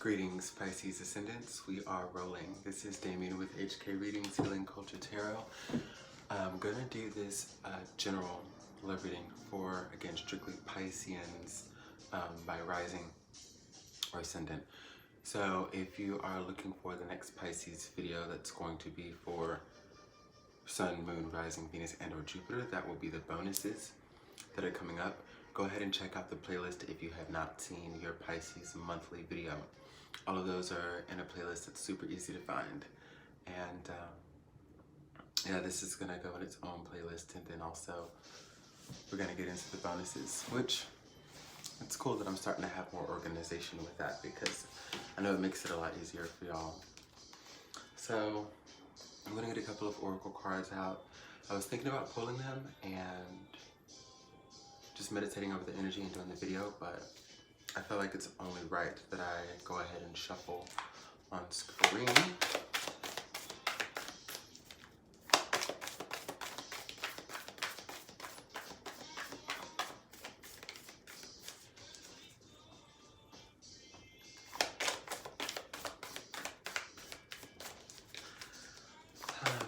Greetings, Pisces Ascendants. We are rolling. This is Damien with HK Readings, Healing Culture Tarot. I'm going to do this general love reading for, again, strictly Pisceans by rising or ascendant. So if you are looking for the next Pisces video that's going to be for Sun, Moon, Rising, Venus, and or Jupiter, that will be the bonuses that are coming up. Go ahead and check out the playlist if you have not seen your Pisces monthly video. All of those are in a playlist that's super easy to find. And yeah, this is gonna go in its own playlist, and then also we're gonna get into the bonuses, which it's cool that I'm starting to have more organization with that because I know it makes it a lot easier for y'all. So I'm gonna get a couple of oracle cards out. I was thinking about pulling them and just meditating over the energy and doing the video, but I feel like it's only right that I go ahead and shuffle on screen.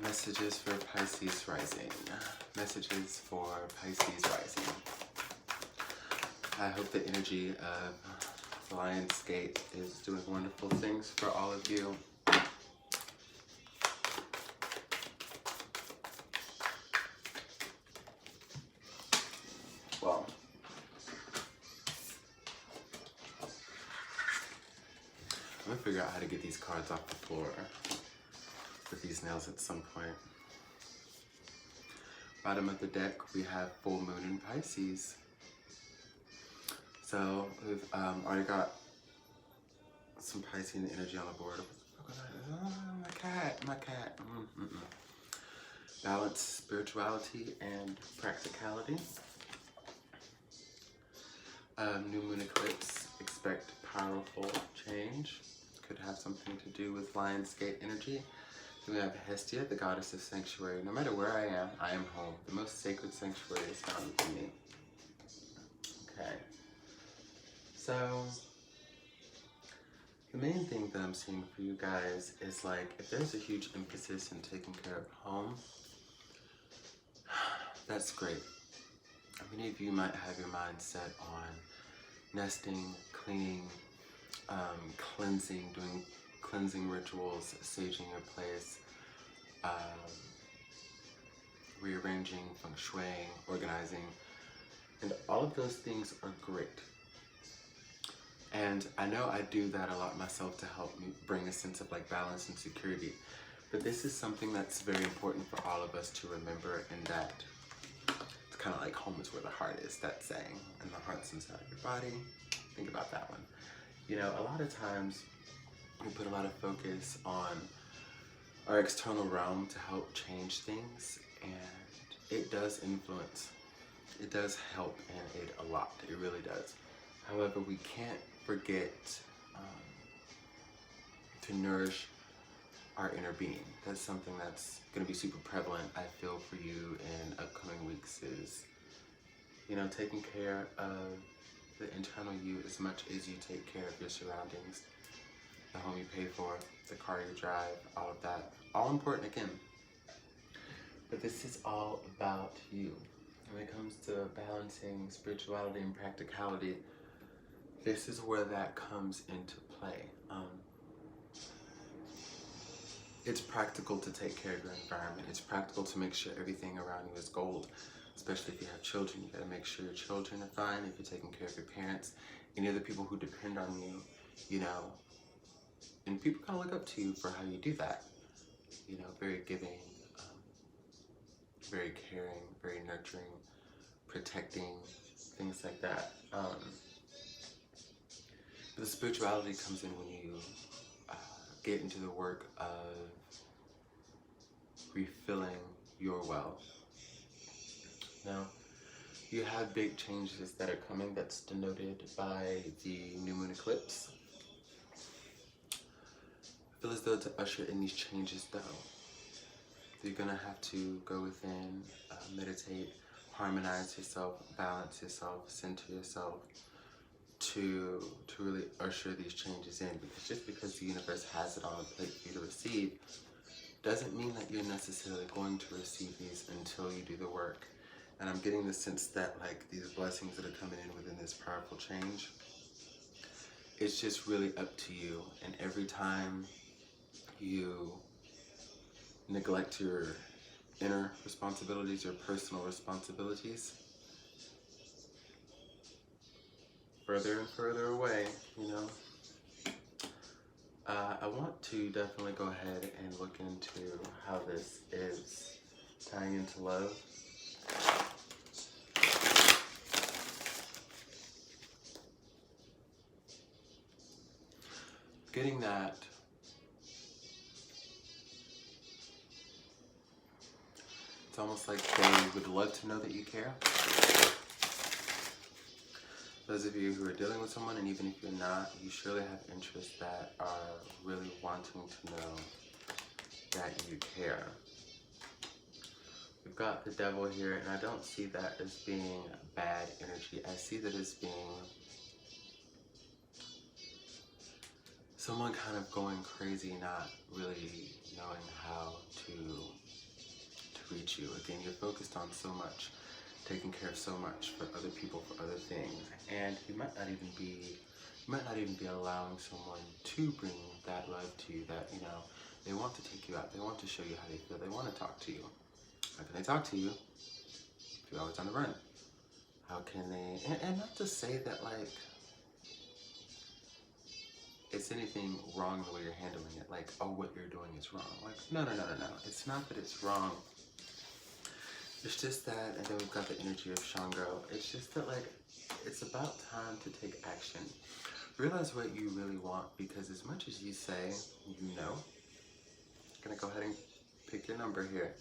Messages for Pisces rising. Messages for Pisces rising. I hope the energy of Lionsgate is doing wonderful things for all of you. Well, I'm gonna figure out how to get these cards off the floor with these nails at some point. Bottom of the deck, we have full moon in Pisces. So we've already got some Piscean energy on the board. Oh, my cat. Balance, spirituality, and practicality. New moon eclipse, expect powerful change. Could have something to do with Lionsgate energy. Then we have Hestia, the goddess of sanctuary. No matter where I am home. The most sacred sanctuary is found within me. Okay. So, the main thing that I'm seeing for you guys is like, if there's a huge emphasis in taking care of home, that's great. Many of you might have your mind set on nesting, cleaning, cleansing, doing cleansing rituals, saging your place, rearranging, feng shuiing, organizing, and all of those things are great. And I know I do that a lot myself to help me bring a sense of like balance and security. But this is something that's very important for all of us to remember, and that it's kind of like home is where the heart is, that saying, and the heart's inside your body. Think about that one. You know, a lot of times we put a lot of focus on our external realm to help change things, and it does influence. It does help and aid a lot. It really does. However, we can't forget to nourish our inner being. That's something that's going to be super prevalent, I feel, for you in upcoming weeks is, you know, taking care of the internal you as much as you take care of your surroundings. The home you pay for, the car you drive, all of that. All important again. But this is all about you. When it comes to balancing spirituality and practicality, this is where that comes into play. It's practical to take care of your environment. It's practical to make sure everything around you is gold. Especially if you have children, you gotta make sure your children are fine. If you're taking care of your parents, any other people who depend on you, you know, and people kind of look up to you for how you do that. You know, very giving, very caring, very nurturing, protecting, things like that. The spirituality comes in when you get into the work of refilling your well. Now, you have big changes that are coming that's denoted by the new moon eclipse. I feel as though to usher in these changes though, you're gonna have to go within, meditate, harmonize yourself, balance yourself, center yourself, to really usher these changes in, because just because the universe has it on a plate for you to receive doesn't mean that you're necessarily going to receive these until you do the work. And I'm getting the sense that like these blessings that are coming in within this powerful change, it's just really up to you. And every time you neglect your inner responsibilities, your personal responsibilities, further and further away, you know. I want to definitely go ahead and look into how this is tying into love. Getting that it's almost like they would love to know that you care. Those of you who are dealing with someone, and even if you're not, you surely have interests that are really wanting to know that you care. We've got the devil here, and I don't see that as being bad energy. I see that as being someone kind of going crazy, not really knowing how to reach you. Again, you're focused on so much, taking care of so much for other people, for other things, and you might not even be allowing someone to bring that love to you, that, you know, they want to take you out, they want to show you how they feel, they want to talk to you. How can they talk to you if you're always on the run? How can they, and not to say that like it's anything wrong the way you're handling it, like, oh, what you're doing is wrong. Like, no. It's not that it's wrong. It's just that, and then we've got the energy of Shango. It's just that, like, it's about time to take action. Realize what you really want, because as much as you say you know, I'm gonna go ahead and pick your number here.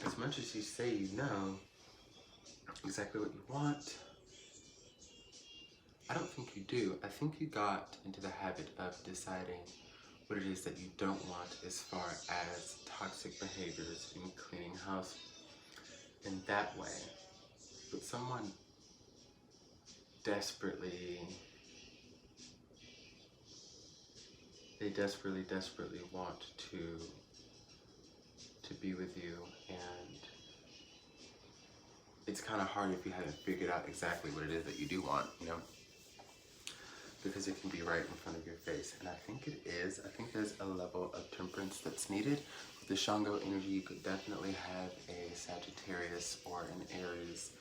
As much as you say you know exactly what you want, I don't think you do. I think you got into the habit of deciding what it is that you don't want as far as toxic behaviors in cleaning house in that way. But someone desperately want to be with you, and it's kind of hard if you haven't figured out exactly what it is that you do want, you know, because it can be right in front of your face. And I think it is. I think there's a level of temperance that's needed. With the Shango energy, you could definitely have a Sagittarius or an Aries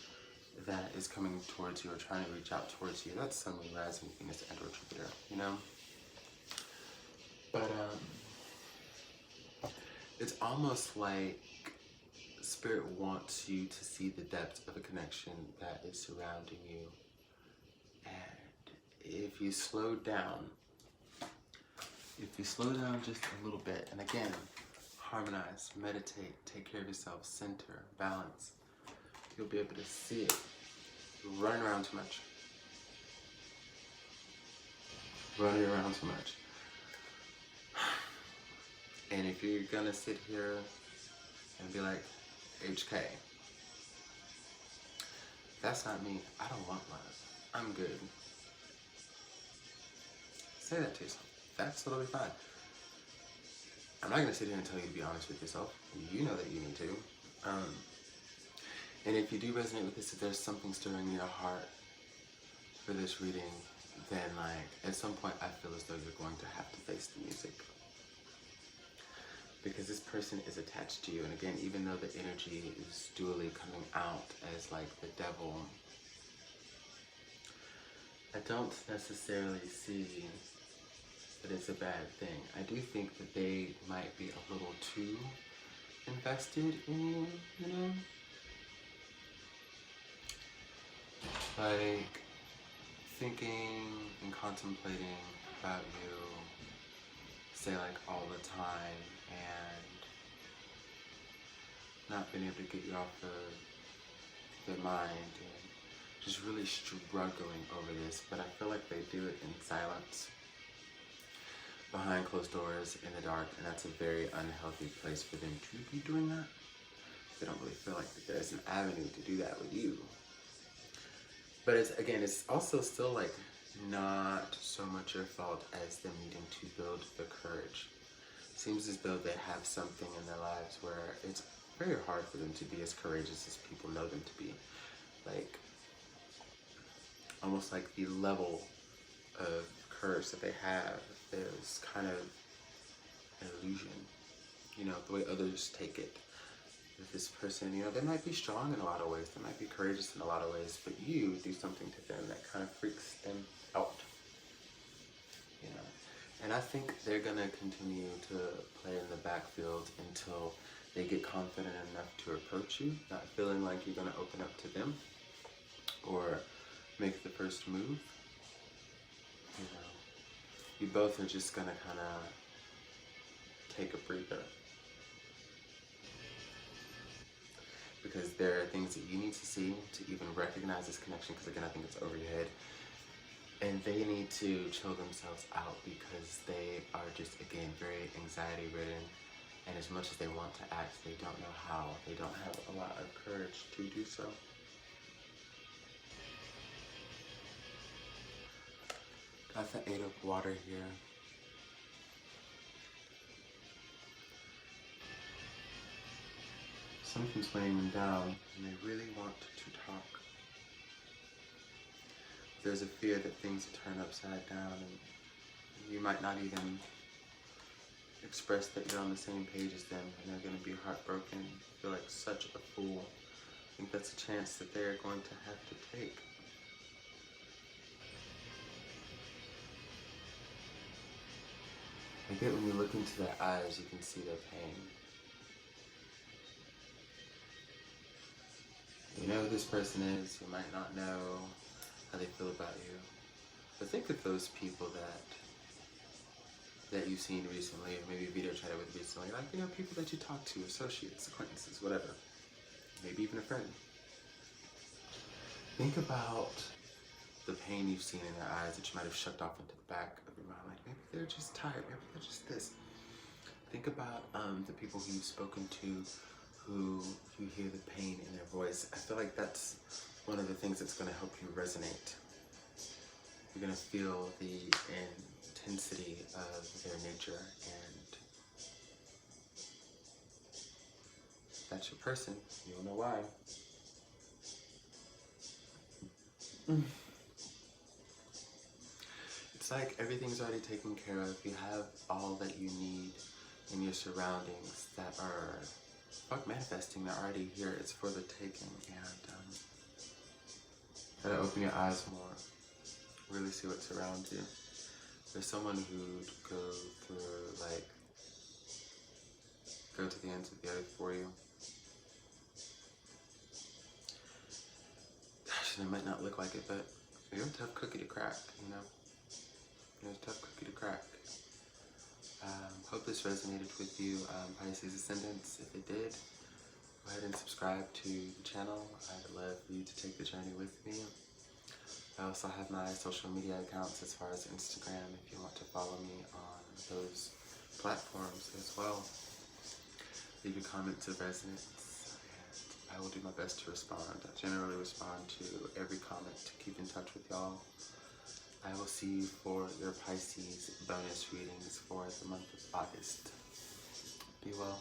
that is coming towards you or trying to reach out towards you. That's Sun, Moon, Rising, Venus, and or Jupiter, you know? But it's almost like Spirit wants you to see the depth of a connection that is surrounding you. And if you slow down just a little bit, and again, harmonize, meditate, take care of yourself, center, balance, you'll be able to see it. You're running around too much. And if you're gonna sit here and be like, HK, that's not me. I don't want love. I'm good. Say that to yourself. That's totally fine. I'm not gonna sit here and tell you to be honest with yourself. You know that you need to. And if you do resonate with this, if there's something stirring in your heart for this reading, then like at some point I feel as though you're going to have to face the music. Because this person is attached to you, and again, even though the energy is dually coming out as like the devil, I don't necessarily see that it's a bad thing. I do think that they might be a little too invested in you, you know? Like thinking and contemplating about you, say like all the time, and not being able to get you off their mind, and just really struggling over this. But I feel like they do it in silence, behind closed doors, in the dark, and that's a very unhealthy place for them to be doing that. They don't really feel like there's an avenue to do that with you. But it's also still like not so much your fault as them needing to build the courage. Seems as though they have something in their lives where it's very hard for them to be as courageous as people know them to be. Like, almost like the level of courage that they have is kind of an illusion, you know, the way others take it. With this person, you know, they might be strong in a lot of ways, they might be courageous in a lot of ways, but you do something to them that kind of freaks them out, you know. And I think they're gonna continue to play in the backfield until they get confident enough to approach you, not feeling like you're gonna open up to them or make the first move. You know, you both are just gonna kind of take a breather, because there are things that you need to see to even recognize this connection, because again, I think it's over your head. And they need to chill themselves out because they are just, again, very anxiety ridden. And as much as they want to act, they don't know how. They don't have a lot of courage to do so. Got the 8 of water here. Something's weighing them down, and they really want to talk. There's a fear that things will turn upside down, and you might not even express that you're on the same page as them, and they're going to be heartbroken, feel like such a fool. I think that's a chance that they're going to have to take. I get when you look into their eyes, you can see their pain. You know who this person is, you might not know how they feel about you. But think of those people that you've seen recently, or maybe video chatted with recently, like, you know, people that you talk to, associates, acquaintances, whatever. Maybe even a friend. Think about the pain you've seen in their eyes that you might have shoved off into the back of your mind. Like, maybe they're just tired, maybe they're just this. Think about the people who you've spoken to, who you hear the pain in their voice. I feel like that's one of the things that's going to help you resonate. You're going to feel the intensity of their nature, and that's your person. You'll know why. It's like everything's already taken care of. You have all that you need in your surroundings that are manifesting. They're already here. It's for the taking. And gotta open your eyes more. Really see what's around you. There's someone who'd go to the ends of the earth for you. Gosh, and it might not look like it, but you're a tough cookie to crack, you know? You're a tough cookie to crack. Hope this resonated with you, Pisces Ascendants. If it did, go ahead and subscribe to the channel. I'd love for you to take the journey with me. I also have my social media accounts as far as Instagram if you want to follow me on those platforms as well. Leave your comments of resonance, and I will do my best to respond. I generally respond to every comment to keep in touch with y'all. I will see you for your Pisces bonus readings for the month of August. Be well.